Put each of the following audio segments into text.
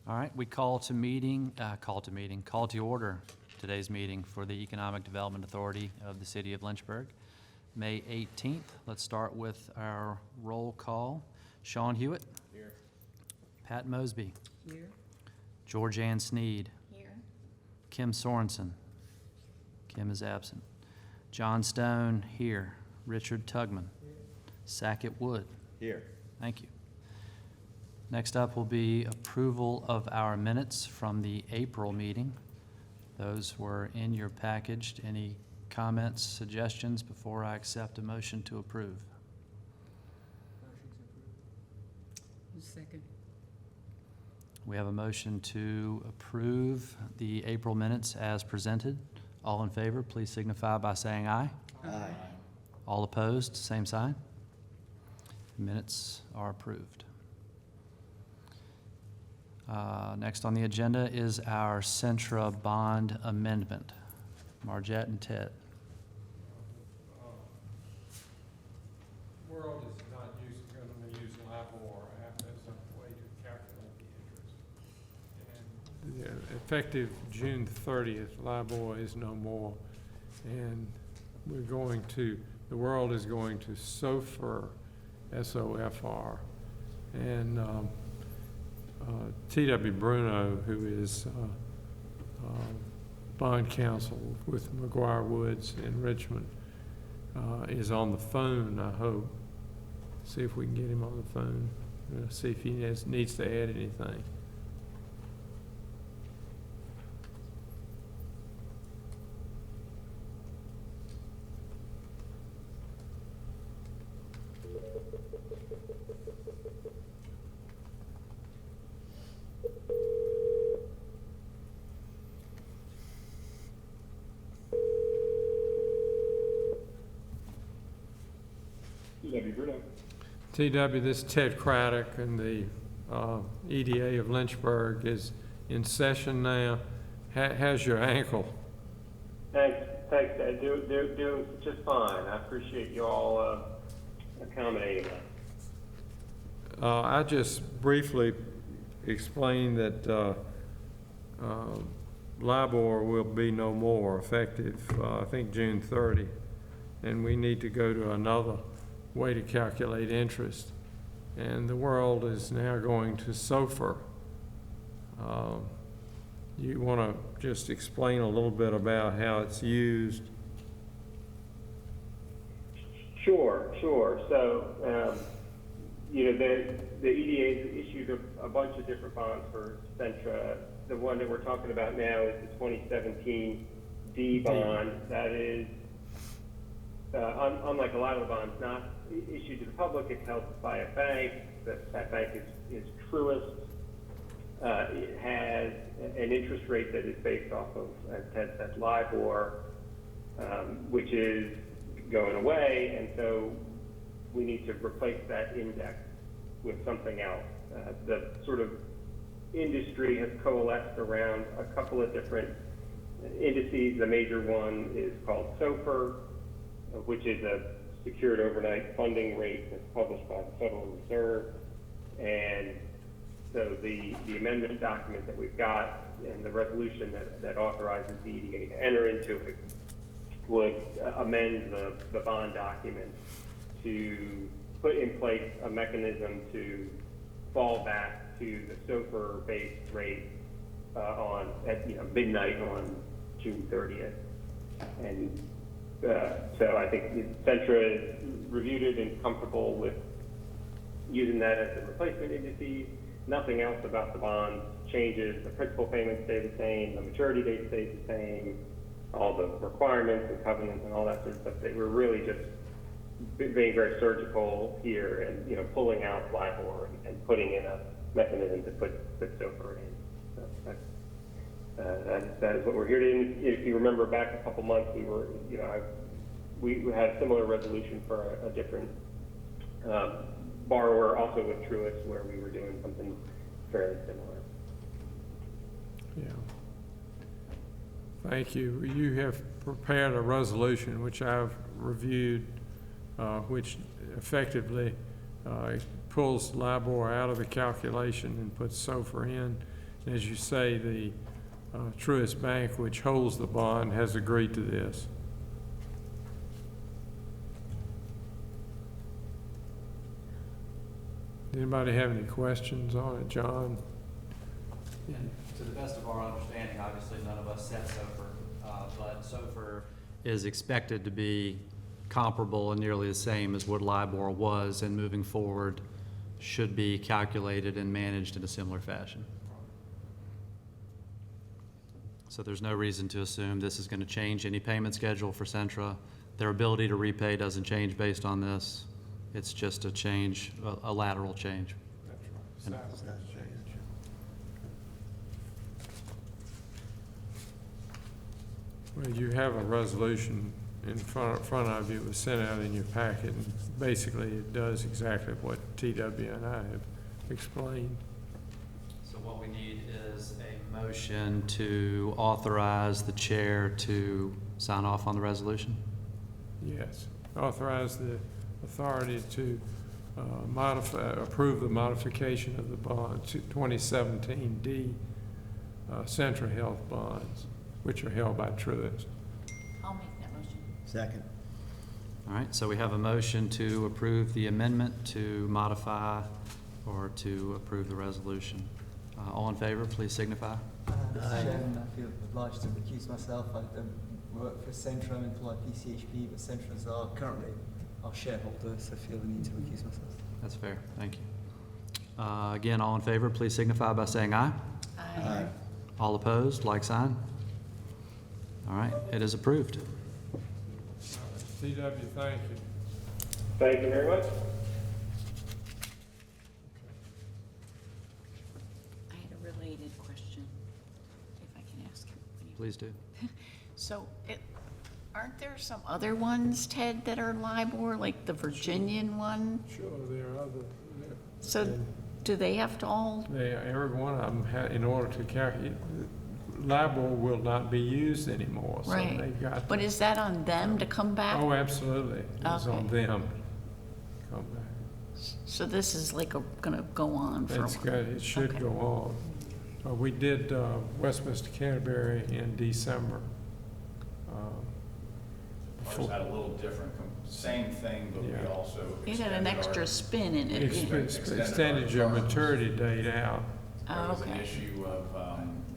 All right, we call to order today's meeting for the Economic Development Authority of the City of Lynchburg, May 18th. Let's start with our roll call. Sean Hewitt. Here. Pat Mosby. Here. George Ann Sneed. Here. Kim Sorensen. Kim is absent. John Stone here. Richard Tugman. Sackett Wood. Here. Thank you. Next up will be approval of our minutes from the April meeting. Those were in your package. Any comments, suggestions before I accept a motion to approve? Second. We have a motion to approve the April minutes as presented. All in favor, please signify by saying aye. Aye. All opposed, same sign. Minutes are approved. Next on the agenda is our Centra bond amendment. Margette and Ted. World is not going to use LIBOR as a way to calculate the interest. And effective June 30th, LIBOR is no more. And the world is going to SOFR, S-O-F-R. And T.W. Bruno, who is bond counsel with McGuire Woods in Richmond, is on the phone, I hope. See if we can get him on the phone. See if he needs to add anything. TW, this is Ted Craddock, and the EDA of Lynchburg is in session now. How's your ankle? Thanks, Ted. Doing just fine. I appreciate you all accommodating that. I just briefly explained that LIBOR will be no more effective, I think, June 30, and we need to go to another way to calculate interest, and the world is now going to SOFR. You want to just explain a little bit about how it's used? Sure. So, the EDA issued a bunch of different bonds for Centra. The one that we're talking about now is the 2017 D bond. That is, unlike a lot of the bonds, not issued to the public. It's held by a bank. That bank is Truist. It has an interest rate that is based off of, as Ted said, LIBOR, which is going away, and so we need to replace that index with something else. The sort of industry has coalesced around a couple of different indices. The major one is called SOFR, which is a secured overnight funding rate that's published by the Federal Reserve. And so the amendment document that we've got and the resolution that authorizes the EDA to enter into it would amend the bond document to put in place a mechanism to fall back to the SOFR-based rate at midnight on June 30th. And so I think Centra has reviewed it and comfortable with using that as the replacement indices. Nothing else about the bond changes. The principal payments stay the same. The maturity date stays the same. All the requirements and covenants and all that sort of stuff. They were really just being very surgical here and pulling out LIBOR and putting in a mechanism to put SOFR in. So that is what we're here to. If you remember back a couple months, we had a similar resolution for a different borrower, also with Truist, where we were doing something fairly similar. Yeah. Thank you. You have prepared a resolution which I've reviewed, which effectively pulls LIBOR out of the calculation and puts SOFR in. As you say, the Truist Bank, which holds the bond, has agreed to this. Anybody have any questions on it, John? And to the best of our understanding, obviously, none of us set SOFR, but SOFR is expected to be comparable and nearly the same as what LIBOR was, and moving forward should be calculated and managed in a similar fashion. So there's no reason to assume this is going to change any payment schedule for Centra. Their ability to repay doesn't change based on this. It's just a change, a lateral change. That's right. Size change. Well, you have a resolution in front of you. It was sent out in your packet, and basically it does exactly what TW and I have explained. So what we need is a motion to authorize the chair to sign off on the resolution. Yes, authorize the authority to approve the modification of the bond, 2017 D Centra Health bonds, which are held by Truist. I'll make that motion. Second. All right, so we have a motion to approve the amendment to modify or to approve the resolution. All in favor, please signify. Aye. Chairman, I feel obliged to recuse myself. I don't work for Centra, I'm employed PCHP, but Centra's are currently our shareholder, so I feel the need to recuse myself. That's fair, thank you. Again, all in favor, please signify by saying aye. Aye. All opposed, like sign. All right, it is approved. TW, thank you. Thank you very much. I had a related question, if I can ask you. Please do. So, aren't there some other ones, Ted, that are LIBOR, like the Virginian one? Sure, there are other. So, do they have to all, Every one of them, in order to calculate, LIBOR will not be used anymore, so right? they've got. But is that on them to come back? Oh, absolutely. It's on Okay. them. Come back. So this is like gonna go on for a It's while? good, it should Okay. go on. We did Westminster Canterbury in December. Ours had a little different, same thing, but we Yeah. also. It had an extended extra our- spin in it. Extended your maturity date out. Oh, There was an okay. issue of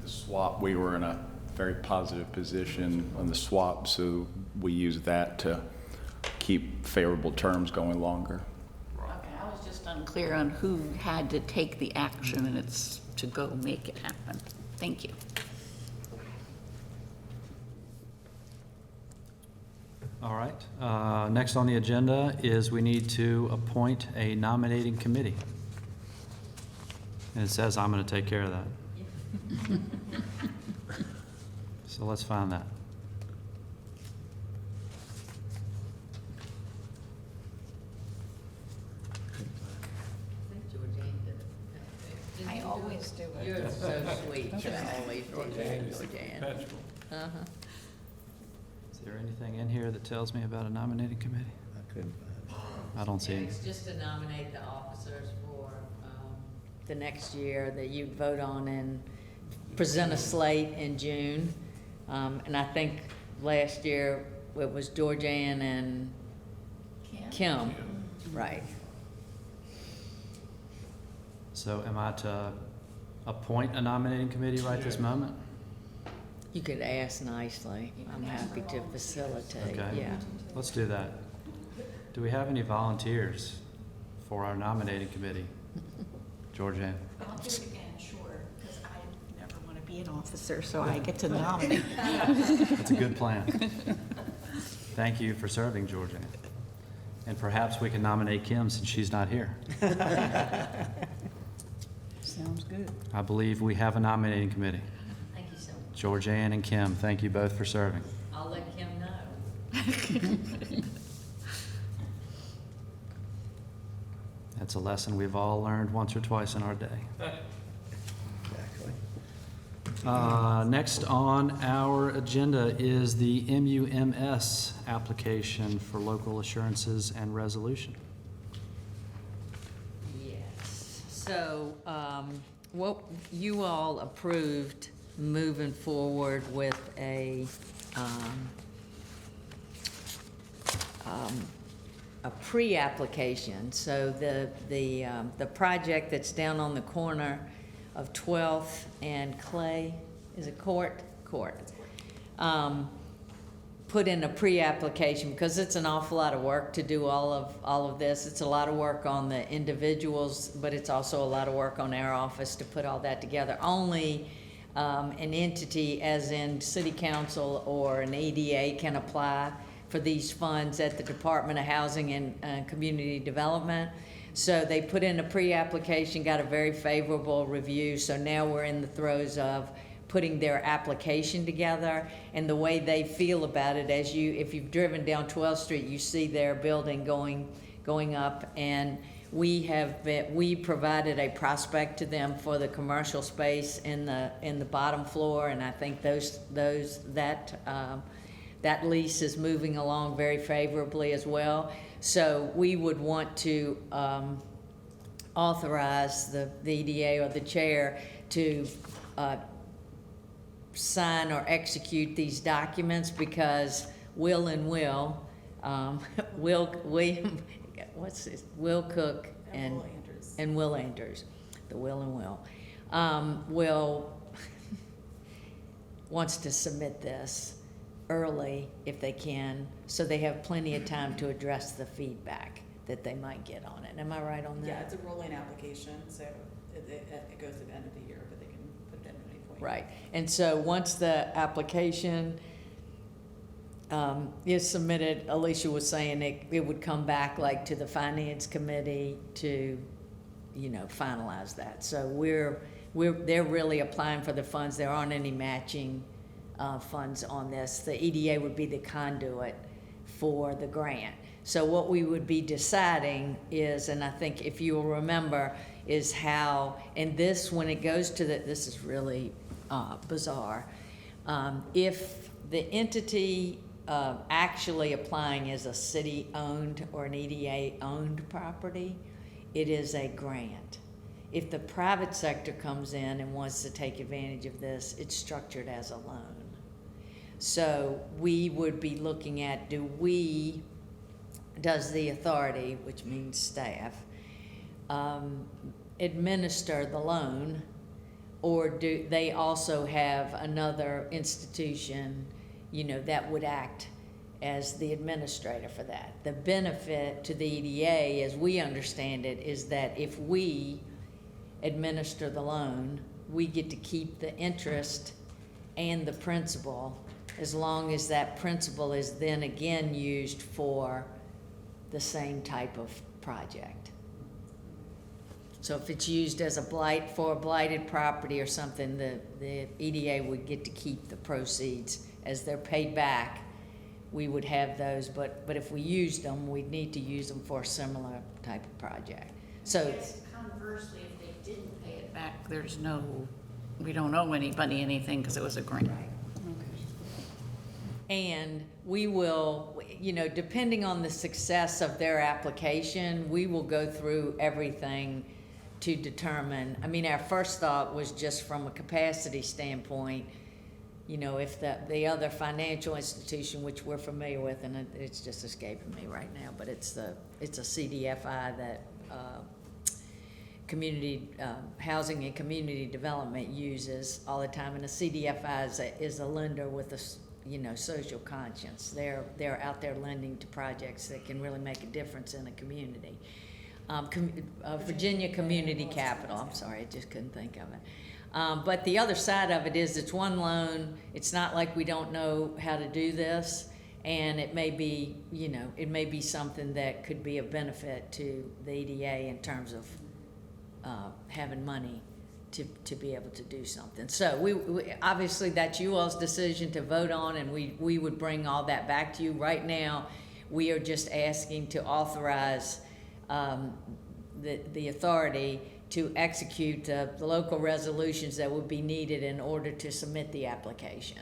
the swap. We were in a very positive position on the swap, so we used that to keep favorable terms going longer. Okay, I was just unclear on who had to take the action, and it's to go make it happen. Thank you. All right, next on the agenda is we need to appoint a nominating committee. And it says I'm going to take care of that. So let's find that. I always do it. You're so sweet, you always do that, It's Georgianne. perpetual. Uh-huh. Is there anything in here that tells me about a nominating committee? I couldn't find it. I don't see Yeah, it. it's just to nominate the officers for the next year that you'd vote on and present a slate in June. And I think last year it was Georgianne and Kim, right. So am I to appoint a nominating committee right this moment? You could ask nicely. I'm happy to facilitate, Okay. yeah. Let's do that. Do we have any volunteers for our nominating committee? Georgianne? I'll do it again, sure, because I never want to be an officer, so I get to nominate. That's a good plan. Thank you for serving, Georgianne. And perhaps we can nominate Kim since she's not here. Sounds good. I believe we have a nominating committee. Thank you so much. Georgianne and Kim, thank you both for serving. I'll let Kim know. That's a lesson we've all learned once or twice in our day. Exactly. Next on our agenda is the MUMS application for local assurances and resolution. Yes, so, what you all approved moving forward with a pre-application. So the project that's down on the corner of 12th and Clay, is it Court? Court. Put in a pre-application because it's an awful lot of work to do all of this. It's a lot of work on the individuals, but it's also a lot of work on our office to put all that together. Only an entity, as in city council or an EDA, can apply for these funds at the Department of Housing and Community Development. So they put in a pre-application, got a very favorable review, so now we're in the throes of putting their application together. And the way they feel about it, if you've driven down 12th Street, you see their building going up, and we provided a prospect to them for the commercial space in the bottom floor, and I think that lease is moving along very favorably as well. So we would want to authorize the EDA or the chair to sign or execute these documents, because Will Cook and Will Andrews, the Will and Will wants to submit this early if they can, so they have plenty of time to address the feedback that they might get on it. Am I right on that? Yeah, it's a rolling application, so it goes to the end of the year, but they can put it in at any point. Right, and so once the application is submitted, Alicia was saying it would come back like to the finance committee to, finalize that. So they're really applying for the funds. There aren't any matching funds on this. The EDA would be the conduit for the grant. So what we would be deciding is, and I think if you'll remember, is how, and this, when it goes to this is really bizarre. If the entity actually applying is a city-owned or an EDA-owned property, it is a grant. If the private sector comes in and wants to take advantage of this, it's structured as a loan. So we would be looking at, does the authority, which means staff, administer the loan, or do they also have another institution, that would act as the administrator for that? The benefit to the EDA, as we understand it, is that if we administer the loan, we get to keep the interest and the principal, as long as that principal is then again used for the same type of project. So if it's used as for a blighted property or something, the EDA would get to keep the proceeds as they're paid back. We would have those, but if we used them, we'd need to use them for a similar type of project. So Yes, conversely, if they didn't pay it back, we don't owe anybody anything because it was a grant. And we will, depending on the success of their application, we will go through everything to determine. Our first thought was just from a capacity standpoint, if the other financial institution, which we're familiar with, and it's just escaping me right now, but it's a CDFI that community housing and community development uses all the time, and a CDFI is a lender with a social conscience. They're out there lending to projects that can really make a difference in a community. Virginia Community Capital, I'm sorry, I just couldn't think of it. But the other side of it is it's one loan. It's not like we don't know how to do this, and it may be, something that could be of benefit to the EDA in terms of having money to be able to do something. So we obviously that's you all's decision to vote on, and we would bring all that back to you. Right now, we are just asking to authorize the authority to execute the local resolutions that would be needed in order to submit the application.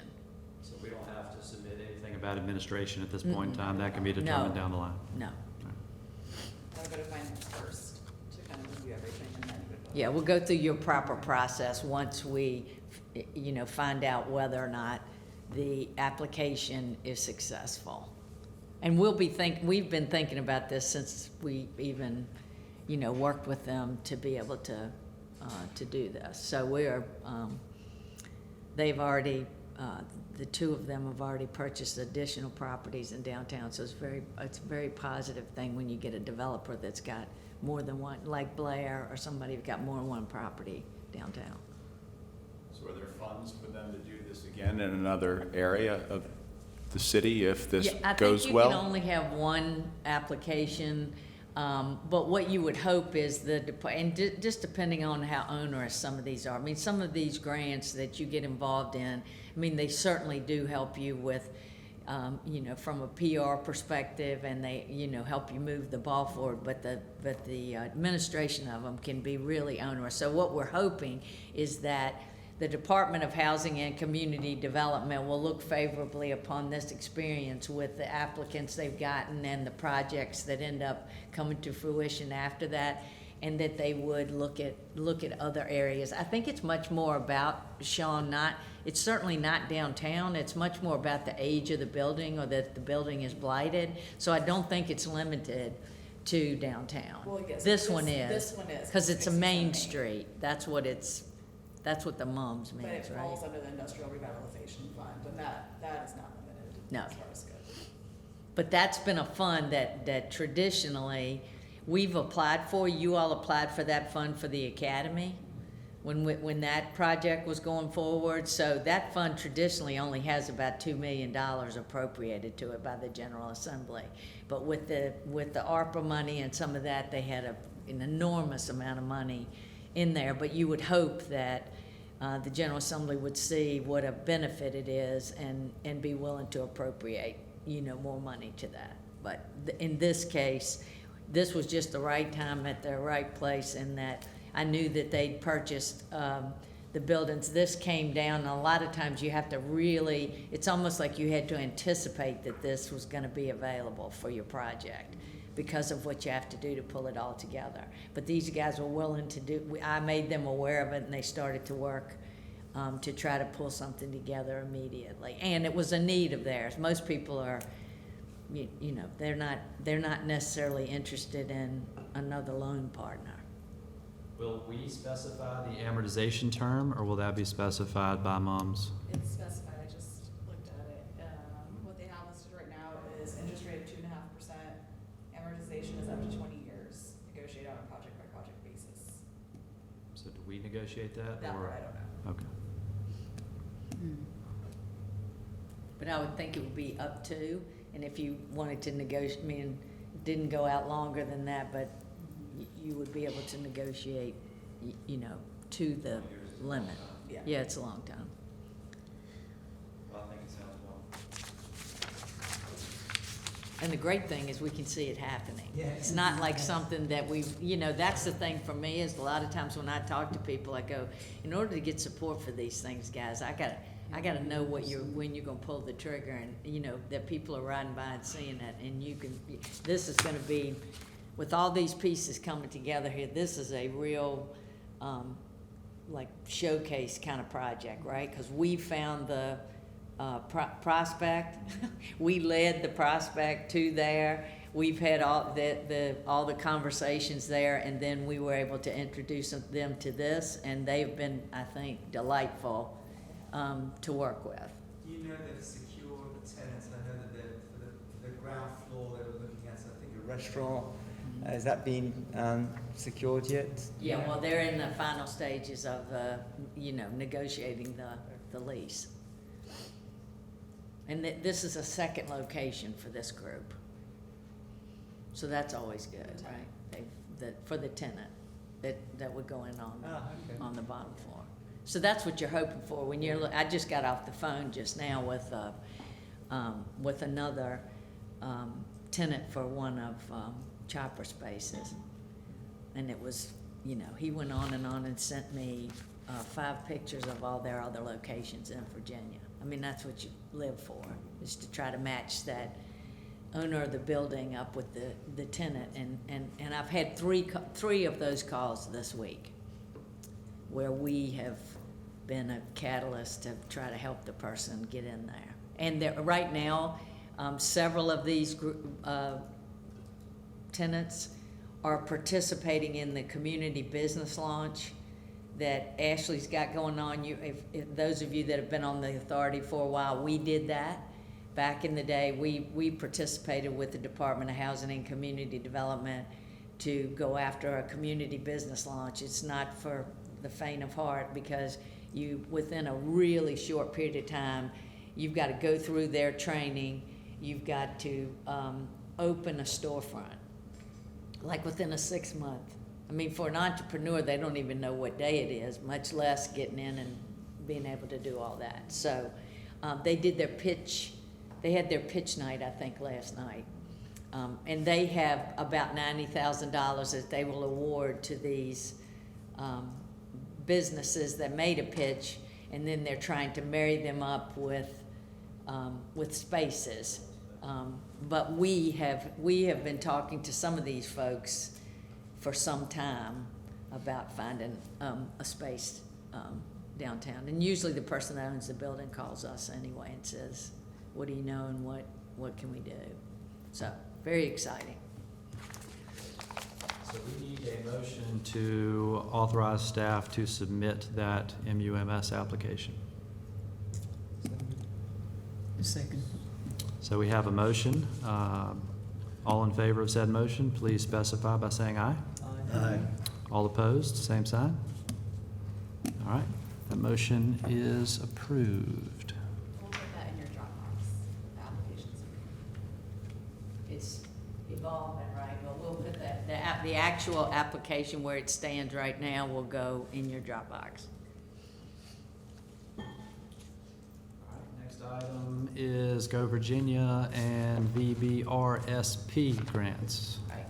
So we don't have to submit anything about administration at this point in time? That can be determined No. down the line? No. I'll go to finance first to kind of review everything, and then we Yeah, we'll go through your proper process once we, find out whether or not the application is successful. And we've been thinking about this since we even, worked with them to be able to do this. So they've already, the two of them have already purchased additional properties in downtown, so it's a very positive thing when you get a developer that's got more than one, like Blair or somebody who's got more than one property downtown. So are there funds for them to do this again in another area of the city if this Yeah, goes I think you well? can only have one application, but what you would hope is just depending on how onerous some of these are. I mean, some of these grants that you get involved in, they certainly do help you with, from a PR perspective, and they, help you move the ball forward, but the administration of them can be really onerous. So what we're hoping is that the Department of Housing and Community Development will look favorably upon this experience with the applicants they've gotten and the projects that end up coming to fruition after that, and that they would look at other areas. I think it's much more about, Sean, it's certainly not downtown, it's much more about the age of the building or that the building is blighted. So I don't think it's limited to downtown. Well, yes, This one is. This one is. Because it's a main Main. street, that's what the mums But means, it right? falls under the industrial revitalization fund, and that is not limited. No. As far as scope. But that's been a fund that traditionally we've applied for. You all applied for that fund for the academy when that project was going forward. So that fund traditionally only has about $2 million appropriated to it by the General Assembly. But with the ARPA money and some of that, they had an enormous amount of money in there. But you would hope that the General Assembly would see what a benefit it is and be willing to appropriate, more money to that. But in this case, this was just the right time at the right place, in that I knew that they'd purchased the buildings. This came down, and a lot of times you have to really, it's almost like you had to anticipate that this was gonna be available for your project because of what you have to do to pull it all together. But these guys were willing to do, I made them aware of it, and they started to work to try to pull something together immediately. And it was a need of theirs. Most people are, they're not necessarily interested in another loan partner. Will we specify the amortization term, or will that be specified by mums? It's specified, I just looked at it. What they have listed right now is interest rate of 2.5%. Amortization is up to 20 years, negotiated on a project by project basis. So do we negotiate that, That or? part I don't know. Okay. But I would think it would be up to, and if you wanted to negotiate, didn't go out longer than that, but you would be able to negotiate, to the limit. Yeah. Yeah, it's a long time. Well, I think it sounds well. And the great thing is we can see it happening. Yeah. It's not like something that that's the thing for me, is a lot of times when I talk to people, I go, in order to get support for these things, guys, I gotta know when you're gonna pull the trigger, and, that people are riding by and seeing it, and this is gonna be, with all these pieces coming together here, this is a real, showcase kind of project, right? Because we found the prospect, we led the prospect to there. We've had all the conversations there, and then we were able to introduce them to this, and they've been, I think, delightful to work with. Do you know they've secured the tenants? I know that for the ground floor they were looking at, I think, a restaurant. Has that been secured yet? Yeah, well, they're in the final stages of, negotiating the lease. And this is a second location for this group. So that's always good, right? For the tenant that would go in on the bottom floor. So that's what you're hoping for when I just got off the phone just now with another tenant for one of Chopper Spaces. And it was, he went on and sent me 5 pictures of all their other locations in Virginia. That's what you live for, is to try to match that owner of the building up with the tenant. And I've had three of those calls this week. where we have been a catalyst to try to help the person get in there. And there, right now, several of these tenants are participating in the community business launch that Ashley's got going on. If those of you that have been on the authority for a while, we did that. Back in the day, we participated with the Department of Housing and Community Development to go after a community business launch. It's not for the faint of heart, because you, within a really short period of time, you've got to go through their training, you've got to open a storefront, like within a 6 month. I mean, for an entrepreneur, they don't even know what day it is, much less getting in and being able to do all that. So they did their pitch. They had their pitch night, I think, last night. And they have about $90,000 that they will award to these businesses that made a pitch, and then they're trying to marry them up with spaces. But we have been talking to some of these folks for some time about finding a space downtown. And usually the person that owns the building calls us anyway and says, what do you know and what can we do? So, very exciting. So we need a motion to authorize staff to submit that MUMS application. Second. So we have a motion. All in favor of said motion, please specify by saying aye. Aye. All opposed, same sign. All right, that motion is approved. We'll put that in your Dropbox, the applications. It's evolving, right? Well, we'll put that, the actual application where it stands right now will go in your Dropbox. All right, next item is Go Virginia and VBRSP grants. Right.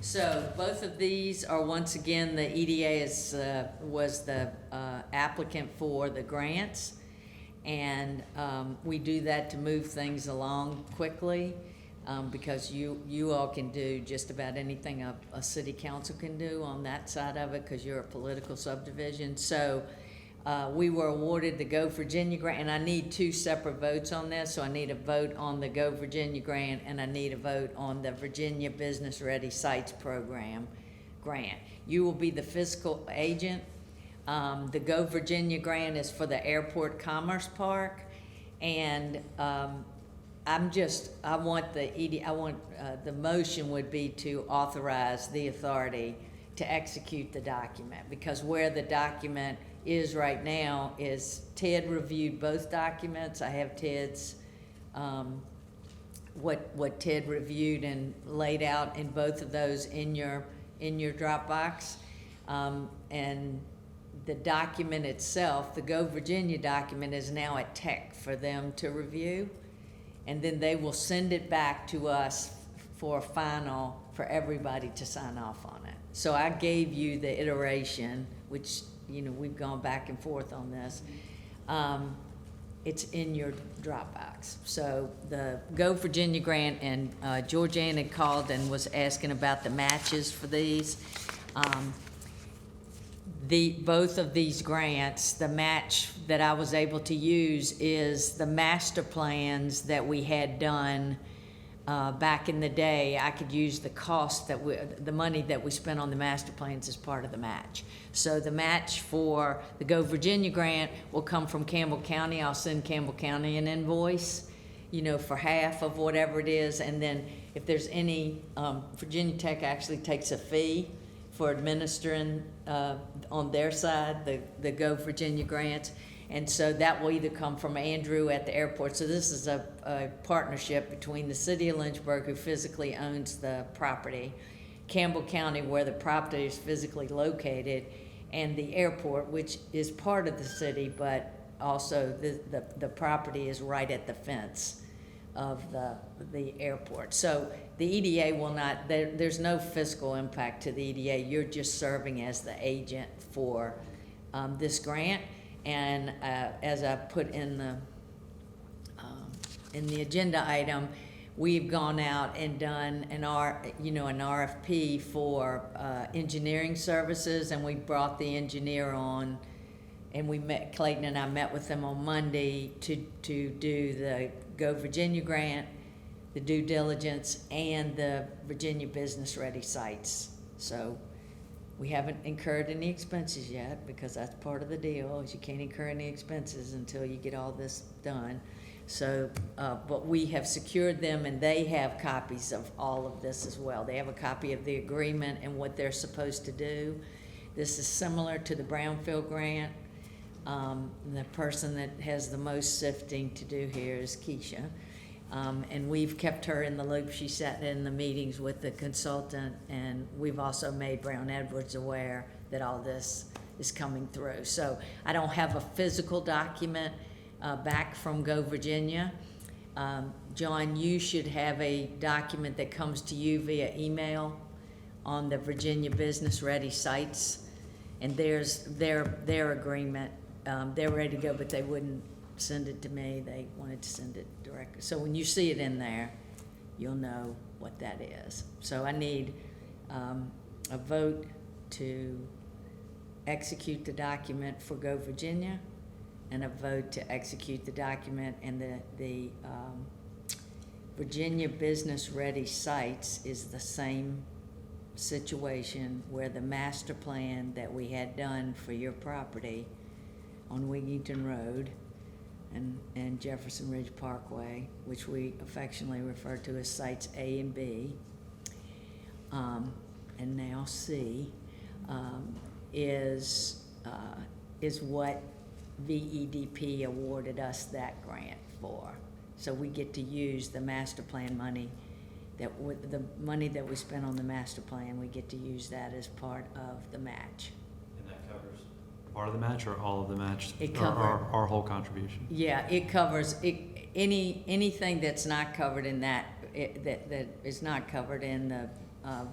So both of these are, once again, the EDA was the applicant for the grants. And we do that to move things along quickly, because you all can do just about anything a city council can do on that side of it, because you're a political subdivision. So we were awarded the Go Virginia grant, and I need 2 separate votes on this. So I need a vote on the Go Virginia grant, and I need a vote on the Virginia Business Ready Sites Program grant. You will be the fiscal agent. The Go Virginia grant is for the Airport Commerce Park, and I want the motion would be to authorize the authority to execute the document, because where the document is right now is Ted reviewed both documents. I have Ted's, what Ted reviewed and laid out in both of those in your Dropbox. And the document itself, the Go Virginia document, is now at Tech for them to review. And then they will send it back to us for a final, for everybody to sign off on it. So I gave you the iteration, which, you know, we've gone back and forth on this. It's in your Dropbox. So the Go Virginia grant, and Georgianne had called and was asking about the matches for these. Both of these grants, the match that I was able to use is the master plans that we had done back in the day. I could use the cost the money that we spent on the master plans as part of the match. So the match for the Go Virginia grant will come from Campbell County. I'll send Campbell County an invoice, you know, for half of whatever it is. And then if there's any, Virginia Tech actually takes a fee for administering on their side, the Go Virginia grants. And so that will either come from Andrew at the airport. So this is a partnership between the city of Lynchburg, who physically owns the property, Campbell County, where the property is physically located, and the airport, which is part of the city, but also the property is right at the fence of the airport. So the EDA will not, there's no fiscal impact to the EDA. You're just serving as the agent for this grant. And as I put in the agenda item, we've gone out and done an RFP for engineering services, and we brought the engineer on, and Clayton and I met with them on Monday to do the Go Virginia grant, the due diligence, and the Virginia Business Ready sites. So we haven't incurred any expenses yet, because that's part of the deal, is you can't incur any expenses until you get all this done. So, but we have secured them, and they have copies of all of this as well. They have a copy of the agreement and what they're supposed to do. This is similar to the Brownfield grant. The person that has the most sifting to do here is Keisha. And we've kept her in the loop. She sat in the meetings with the consultant, and we've also made Brown Edwards aware that all this is coming through. So I don't have a physical document back from Go Virginia. John, you should have a document that comes to you via email on the Virginia Business Ready sites, and there's their agreement. They're ready to go, but they wouldn't send it to me. They wanted to send it directly. So when you see it in there, you'll know what that is. So I need a vote to execute the document for Go Virginia, and a vote to execute the document, and the Virginia Business Ready sites is the same situation where the master plan that we had done for your property on Wigington Road and Jefferson Ridge Parkway, which we affectionately refer to as sites A and B, and now C, is what VEDP awarded us that grant for. So we get to use the master plan money, the money that we spent on the master plan, we get to use that as part of the match. And that covers? Part of the match or all of the match? It Or covered- our whole contribution? Yeah, it covers anything that's not covered in that is not covered in the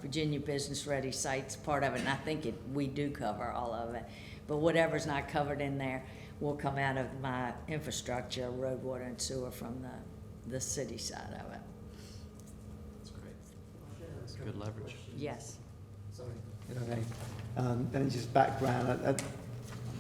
Virginia Business Ready sites part of it, and I think we do cover all of it. But whatever's not covered in there will come out of my infrastructure, road, water, and sewer from the city side of it. That's great. That's good leverage. Yes. Sorry, if I may. And just background,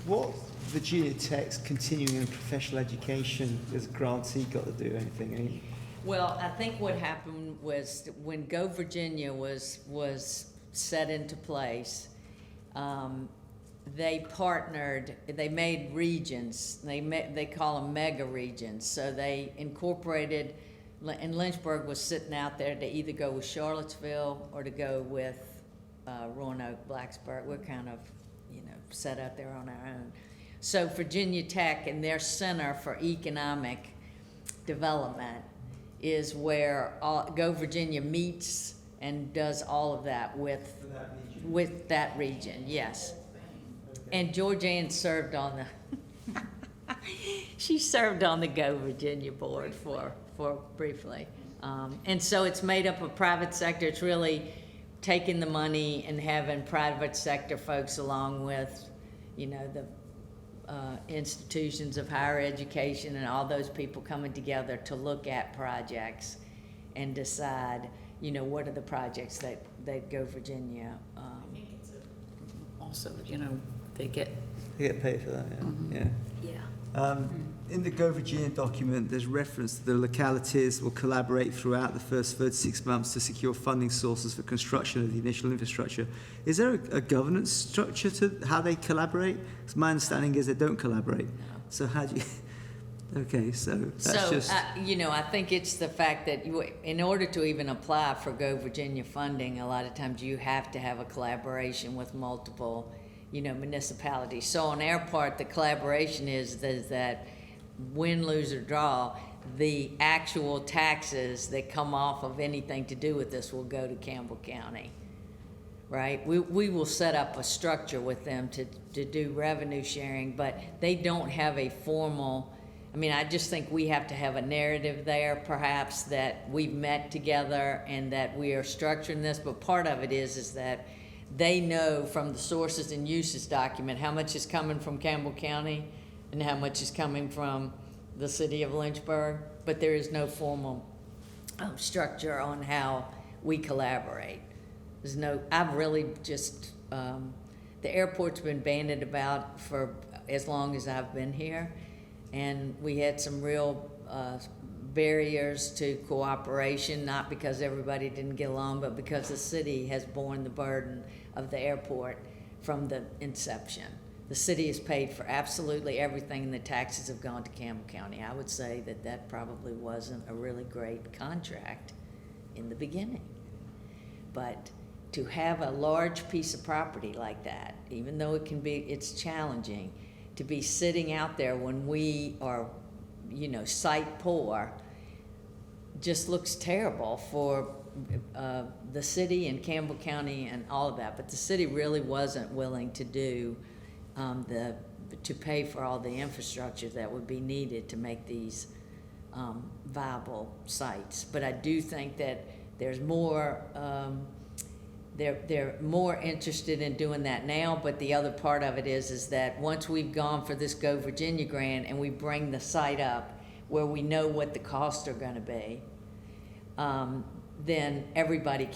what Virginia Tech's continuing and professional education as a grantee got to do anything? Well, I think what happened was when Go Virginia was set into place, they partnered, they made regions, they call them mega regions. So they incorporated, and Lynchburg was sitting out there to either go with Charlottesville or to go with Roanoke, Blacksburg. We're kind of, set out there on our own. So Virginia Tech and their Center for Economic Development is where Go Virginia meets and does all of that with that region, yes. And Georgianne served on the she served on the Go Virginia board for briefly. And so it's made up of private sector. It's really taking the money and having private sector folks along with, the institutions of higher education and all those people coming together to look at projects and decide, what are the projects that Go Virginia. I think it's also, they get. They get paid for that, yeah. Yeah. In the Go Virginia document, there's reference to the localities will collaborate throughout the first 36 months to secure funding sources for construction of the initial infrastructure. Is there a governance structure to how they collaborate? 'Cause my understanding is they don't collaborate. So how do you... Okay, so that's just... I think it's the fact that in order to even apply for Go Virginia funding, a lot of times you have to have a collaboration with multiple, municipalities. So on our part, the collaboration is that win, lose, or draw, the actual taxes that come off of anything to do with this will go to Campbell County, right? We will set up a structure with them to do revenue sharing, but they don't have a formal, I just think we have to have a narrative there, perhaps, that we've met together and that we are structuring this, but part of it is that they know from the sources and uses document how much is coming from Campbell County and how much is coming from the city of Lynchburg, but there is no formal structure on how we collaborate. There's no, I've really just, the airport's been bandied about for as long as I've been here, and we had some real barriers to cooperation, not because everybody didn't get along, but because the city has borne the burden of the airport from the inception. The city has paid for absolutely everything, and the taxes have gone to Campbell County. I would say that that probably wasn't a really great contract in the beginning. But to have a large piece of property like that, even though it's challenging, to be sitting out there when we are, site poor, just looks terrible for the city and Campbell County and all of that. But the city really wasn't willing to do to pay for all the infrastructure that would be needed to make these viable sites. But I do think that there's more, they're more interested in doing that now, but the other part of it is that once we've gone for this Go Virginia grant and we bring the site up where we know what the costs are gonna be, then everybody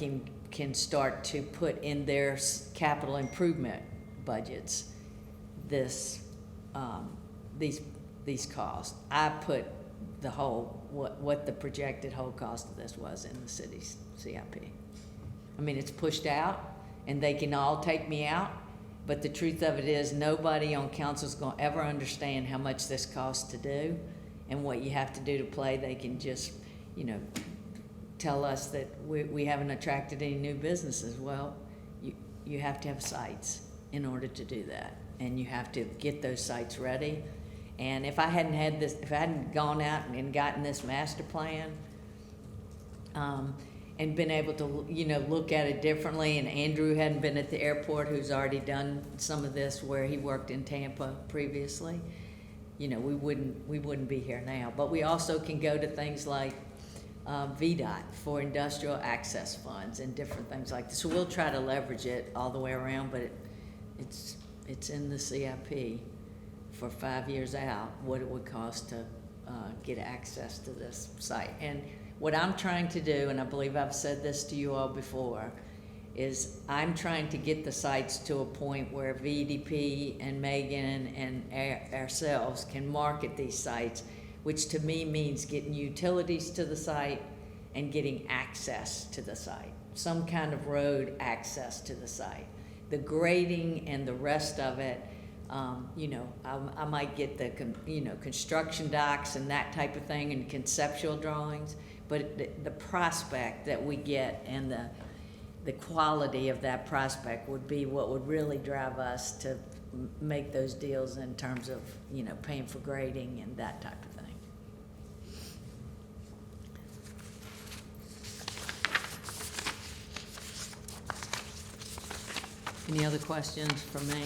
can start to put in their capital improvement budgets these costs. I put the whole, what the projected whole cost of this was in the city's CIP. I mean, it's pushed out, and they can all take me out, but the truth of it is nobody on council's gonna ever understand how much this costs to do and what you have to do to play. They can just, tell us that we haven't attracted any new businesses. Well, you have to have sites in order to do that, and you have to get those sites ready. And if I hadn't gone out and gotten this master plan, and been able to, look at it differently, and Andrew hadn't been at the airport, who's already done some of this where he worked in Tampa previously, we wouldn't be here now. But we also can go to things like VDOT for industrial access funds and different things like this. So we'll try to leverage it all the way around, but it's in the CIP for 5 years out, what it would cost to get access to this site. And what I'm trying to do, and I believe I've said this to you all before, is I'm trying to get the sites to a point where VDP and Megan and ourselves can market these sites, which to me means getting utilities to the site and getting access to the site, some kind of road access to the site. The grading and the rest of it, I might get the construction docs and that type of thing and conceptual drawings, but the prospect that we get and the quality of that prospect would be what would really drive us to make those deals in terms of, paying for grading and that type of thing. Any other questions for me?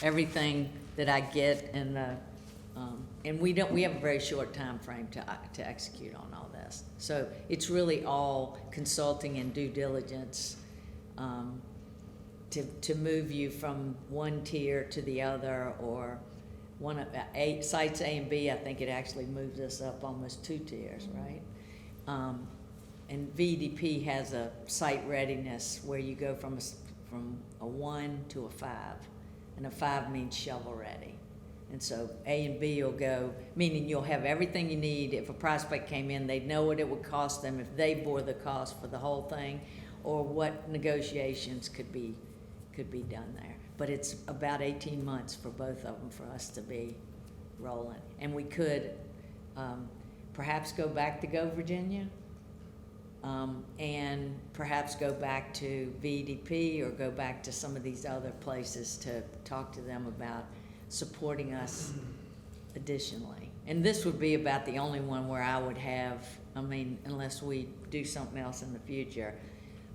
Everything that I get and we have a very short time frame to execute on all this. So it's really all consulting and due diligence to move you from one tier to the other, or one of sites A and B. I think it actually moves us up almost 2 tiers, right? And VDP has a site readiness where you go from a 1 to a 5, and a 5 means shovel ready. And so A and B will go, meaning you'll have everything you need. If a prospect came in, they'd know what it would cost them if they bore the cost for the whole thing, or what negotiations could be done there. But it's about 18 months for both of them for us to be rolling. And we could perhaps go back to Go Virginia, and perhaps go back to VDP or go back to some of these other places to talk to them about supporting us additionally. And this would be about the only one where I would have, unless we do something else in the future,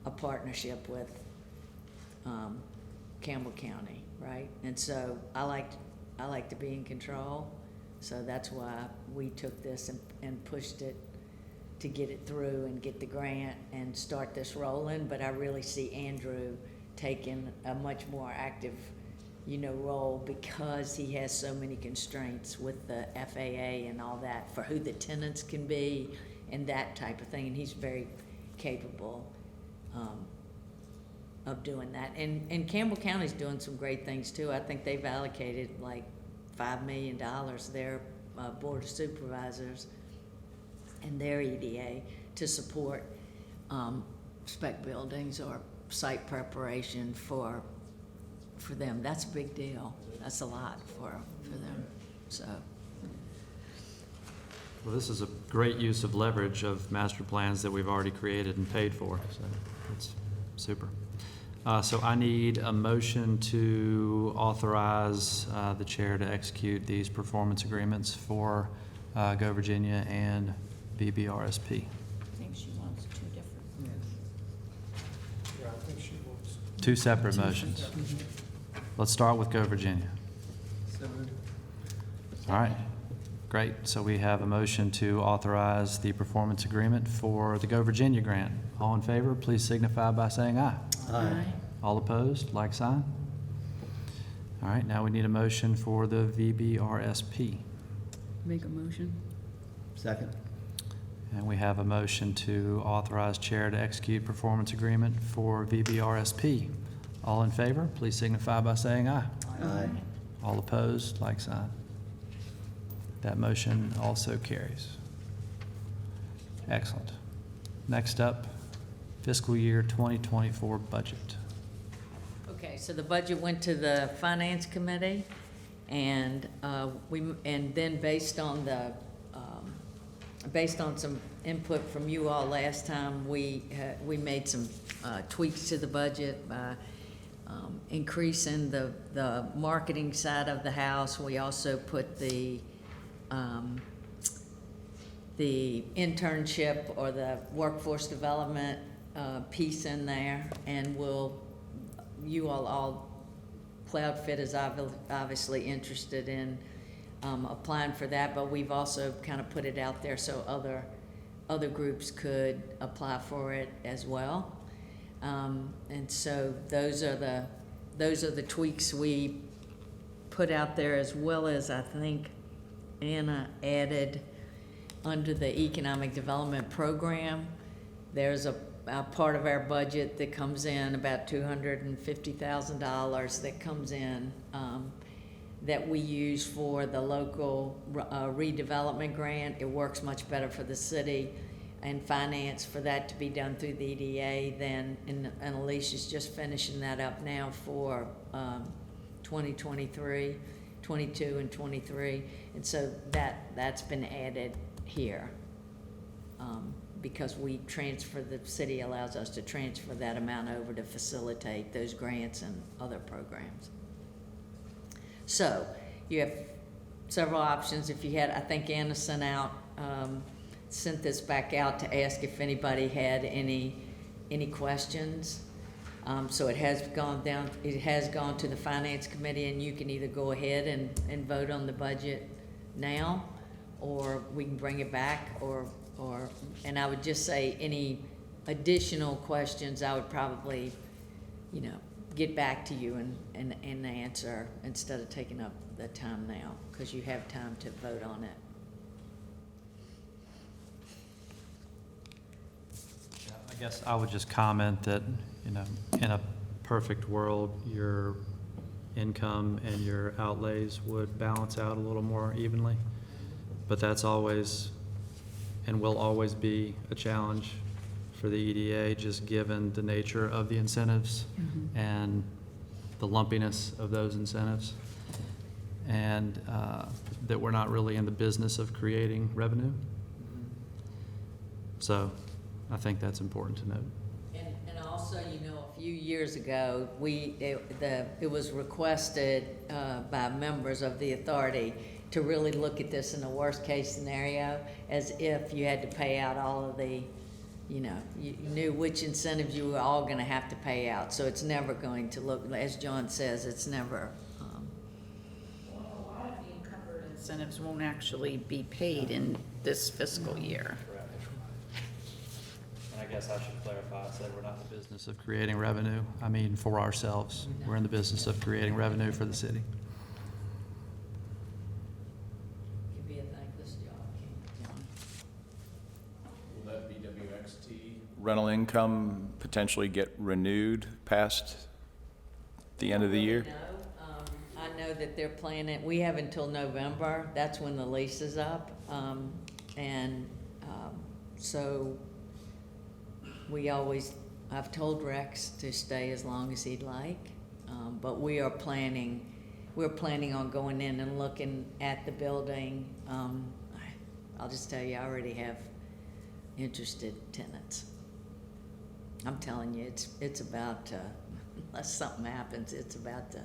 a partnership with Campbell County, right? And so I like to be in control, so that's why we took this and pushed it to get it through and get the grant and start this rolling. But I really see Andrew taking a much more active role, because he has so many constraints with the FAA and all that for who the tenants can be and that type of thing, and he's very capable of doing that. And Campbell County's doing some great things too. I think they've allocated like $5 million, their Board of Supervisors and their EDA, to support spec buildings or site preparation for them. That's a big deal. That's a lot for them, so. Well, this is a great use of leverage of master plans that we've already created and paid for, so it's super. So I need a motion to authorize the chair to execute these performance agreements for Go Virginia and BBRSP. I think she wants two different. Yeah, I think she wants. Two separate motions. Let's start with Go Virginia. All right, great. So we have a motion to authorize the performance agreement for the Go Virginia grant. All in favor, please signify by saying aye. Aye. All opposed, like sign. All right, now we need a motion for the VBRSP. Make a motion. Second. And we have a motion to authorize chair to execute performance agreement for VBRSP. All in favor, please signify by saying aye. Aye. All opposed, like sign. That motion also carries. Excellent. Next up, fiscal year 2024 budget. Okay, so the budget went to the Finance Committee, and then based on some input from you all last time, we made some tweaks to the budget by increasing the marketing side of the house. We also put the internship or the workforce development piece in there, and you all CloudFit is obviously interested in applying for that, but we've also kind of put it out there so other groups could apply for it as well. And so those are the tweaks we put out there, as well as I think Anna added under the economic development program. There's a part of our budget that comes in, about $250,000 that comes in that we use for the local redevelopment grant. It works much better for the city and finance for that to be done through the EDA than, and Alicia's just finishing that up now for 2023, 22 and 23. And so that's been added here. Because we transfer, the city allows us to transfer that amount over to facilitate those grants and other programs. So you have several options. If you had, I think Anna sent this back out to ask if anybody had any questions. So it has gone to the Finance Committee, and you can either go ahead and vote on the budget now, or we can bring it back, and I would just say any additional questions, I would probably, get back to you and answer instead of taking up the time now, because you have time to vote on it. I guess I would just comment that, in a perfect world, your income and your outlays would balance out a little more evenly. But that's always and will always be a challenge for the EDA, just given the nature of the incentives and the lumpiness of those incentives, and that we're not really in the business of creating revenue. So I think that's important to note. And also, a few years ago, it was requested by members of the authority to really look at this in a worst-case scenario, as if you had to pay out all of the, you knew which incentives you were all going to have to pay out. So it's never going to look, as John says, it's never. Well, a lot of the encumbered incentives won't actually be paid in this fiscal year. Correct. And I guess I should clarify, I said we're not in the business of creating revenue. I mean, for ourselves. We're in the business of creating revenue for the city. Could be a thankless job, John. rental income potentially get renewed past the end of the year? No, I know that they're planning, we have until November, that's when the lease is up. So I've told Rex to stay as long as he'd like, but we're planning on going in and looking at the building. I'll just tell you, I already have interested tenants. I'm telling you, it's about to, unless something happens, it's about to,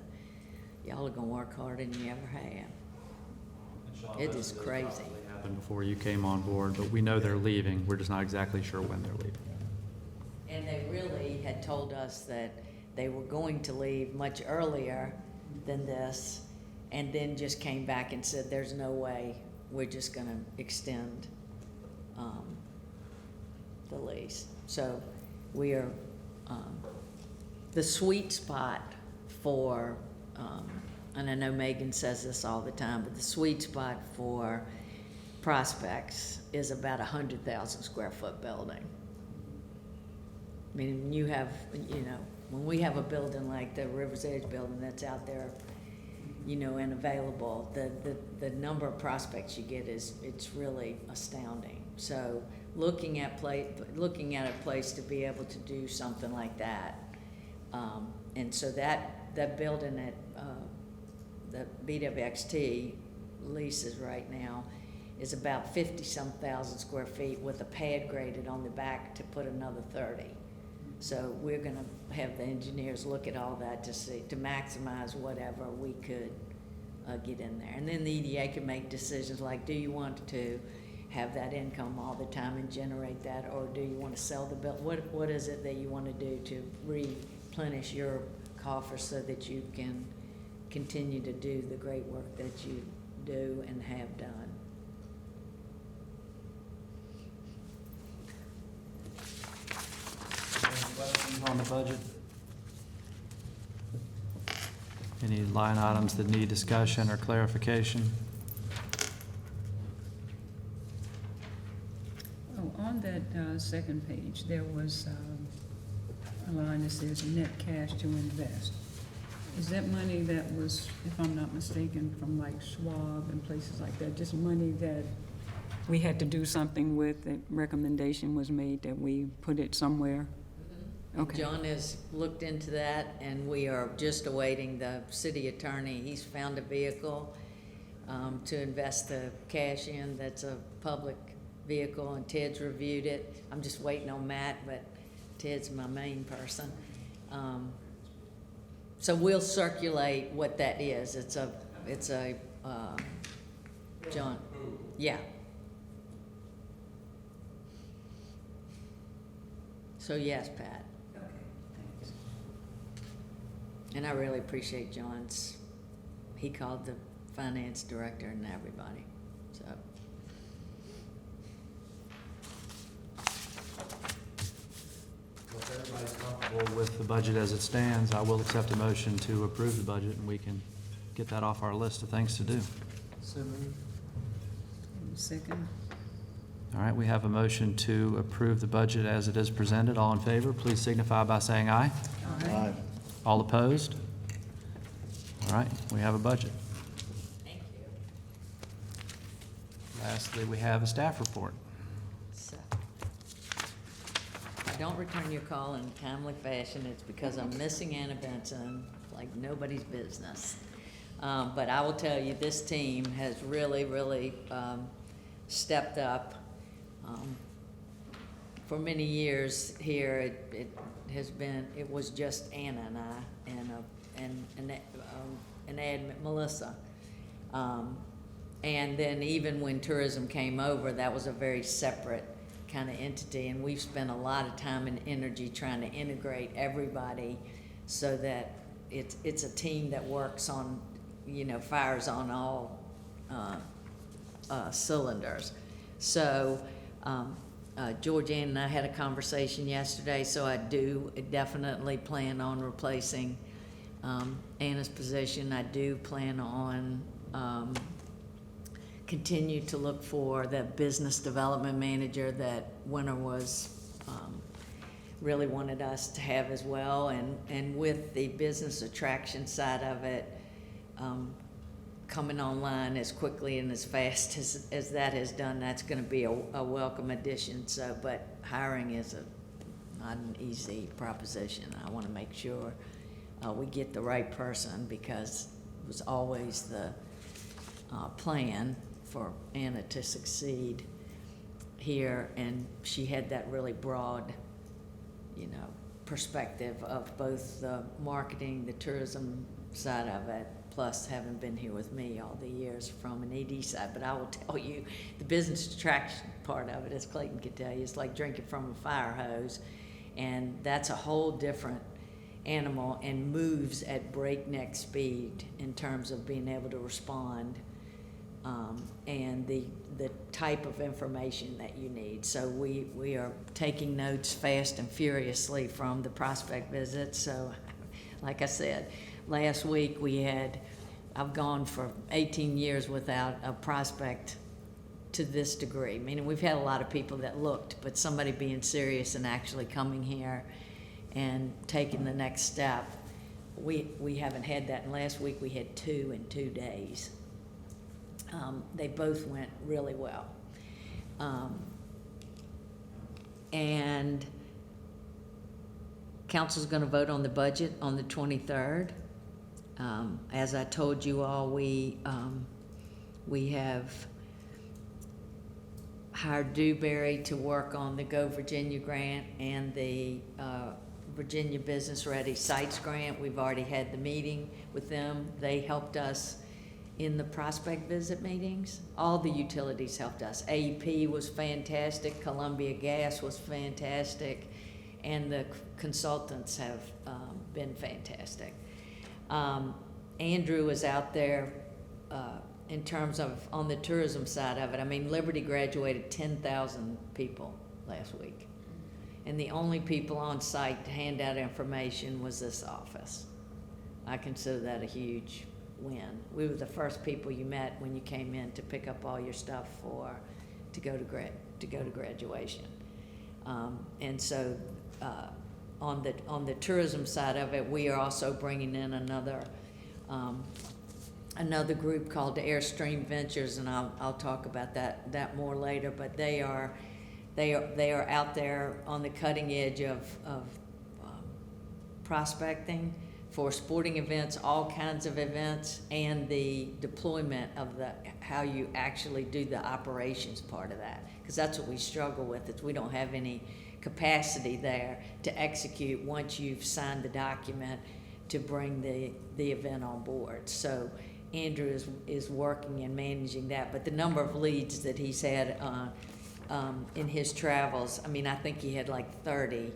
y'all are gonna work harder than you ever have. It is crazy. Happened before you came on board, but we know they're leaving. We're just not exactly sure when they're leaving. And they really had told us that they were going to leave much earlier than this, and then just came back and said, there's no way, we're just gonna extend the lease. So we are, the sweet spot for, and I know Megan says this all the time, but the sweet spot for prospects is about 100,000 square foot building. I mean, you have, when we have a building like the River's Edge building that's out there, and available, the number of prospects you get it's really astounding. So looking at a place to be able to do something like that, and so that building at the BWXT leases right now is about 50-some thousand square feet with a pad graded on the back to put another 30. So we're gonna have the engineers look at all that to maximize whatever we could get in there. And then the EDA can make decisions like, do you want to have that income all the time and generate that, or do you want to sell the building? What is it that you want to do to replenish your coffers so that you can continue to do the great work that you do and have done? Any questions on the budget? Any line items that need discussion or clarification? Oh, on that second page, there was a line that says net cash to invest. Is that money that was, if I'm not mistaken, from like Schwab and places like that, just money that we had to do something with, the recommendation was made that we put it somewhere? Okay. John has looked into that, and we are just awaiting the city attorney. He's found a vehicle to invest the cash in that's a public vehicle, and Ted's reviewed it. I'm just waiting on Matt, but Ted's my main person. So we'll circulate what that is. It's a John, yeah. So yes, Pat. Okay, thanks. And I really appreciate John's, he called the finance director and everybody, so. If everybody's comfortable with the budget as it stands, I will accept a motion to approve the budget, and we can get that off our list of things to do. Second. All right, we have a motion to approve the budget as it is presented. All in favor, please signify by saying aye. Aye. All opposed? All right, we have a budget. Thank you. Lastly, we have a staff report. So, if I don't return your call in a timely fashion, it's because I'm missing Anna Benson like nobody's business. But I will tell you, this team has really stepped up. For many years here, it was just Anna and I and admin, Melissa. And then even when tourism came over, that was a very separate kind of entity, and we've spent a lot of time and energy trying to integrate everybody so that it's a team that works on, fires on all cylinders. So Georgianne and I had a conversation yesterday, so I do definitely plan on replacing Anna's position. I do plan on continue to look for the business development manager that Winter was really wanted us to have as well. And with the business attraction side of it, coming online as quickly and as fast as that has done, that's gonna be a welcome addition. So, but hiring is not an easy proposition. I wanna make sure we get the right person, because it was always the plan for Anna to succeed here, and she had that really broad, perspective of both the marketing, the tourism side of it, plus having been here with me all the years from an ED side. But I will tell you, the business attraction part of it, as Clayton could tell you, it's like drinking from a fire hose, and that's a whole different animal and moves at breakneck speed in terms of being able to respond, and the type of information that you need. So we are taking notes fast and furiously from the prospect visits. So like I said, last week I've gone for 18 years without a prospect to this degree, meaning we've had a lot of people that looked, but somebody being serious and actually coming here and taking the next step, we haven't had that. And last week we had 2 in 2 days. They both went really well. And council's gonna vote on the budget on the 23rd. As I told you all, we have hired Dewberry to work on the Go Virginia grant and the Virginia Business Ready Sites grant. We've already had the meeting with them. They helped us in the prospect visit meetings. All the utilities helped us. AEP was fantastic, Columbia Gas was fantastic, and the consultants have been fantastic. Andrew was out there in terms of on the tourism side of it. I mean, Liberty graduated 10,000 people last week, and the only people on site to hand out information was this office. I consider that a huge win. We were the first people you met when you came in to pick up all your stuff to go to graduation. And so on the tourism side of it, we are also bringing in another group called the Airstream Ventures, and I'll talk about that more later. But they are out there on the cutting edge of prospecting for sporting events, all kinds of events, and the deployment of how you actually do the operations part of that. Because that's what we struggle with, is we don't have any capacity there to execute once you've signed the document to bring the event on board. So Andrew is working and managing that. But the number of leads that he's had in his travels, I mean, I think he had like 30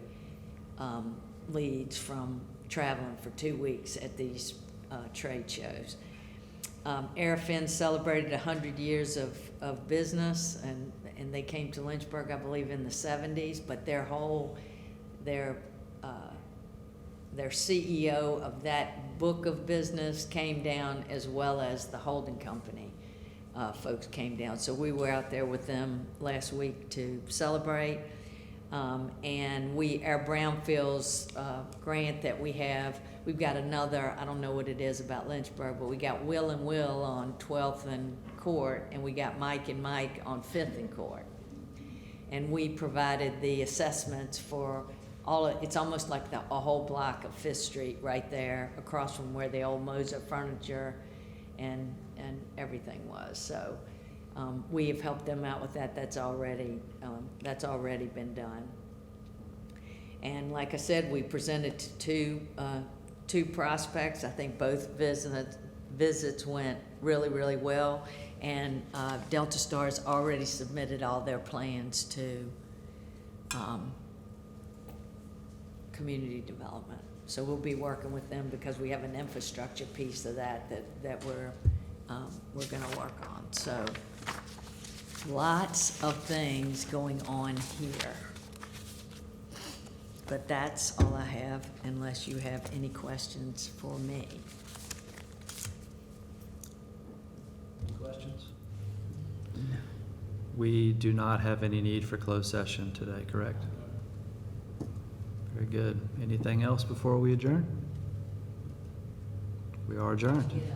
leads from traveling for 2 weeks at these trade shows. Airfin celebrated 100 years of business, and they came to Lynchburg, I believe, in the 70s, but their CEO of that book of business came down, as well as the holding company folks came down. So we were out there with them last week to celebrate. And our Brownfields grant that we've got another, I don't know what it is about Lynchburg, but we got Will and Will on 12th and Court, and we got Mike and Mike on 5th and Court. And we provided the assessments for it's almost like a whole block of 5th Street right there, across from where the old Moser furniture and everything was. So we have helped them out with that. That's already been done. And like I said, we presented to two prospects. I think both visits went really, really well. And Delta Star's already submitted all their plans to community development. So we'll be working with them, because we have an infrastructure piece of that we're going to work on. So lots of things going on here. But that's all I have, unless you have any questions for me. Any questions? We do not have any need for closed session today, correct? good. Anything else before we adjourn? We are adjourned. Yeah.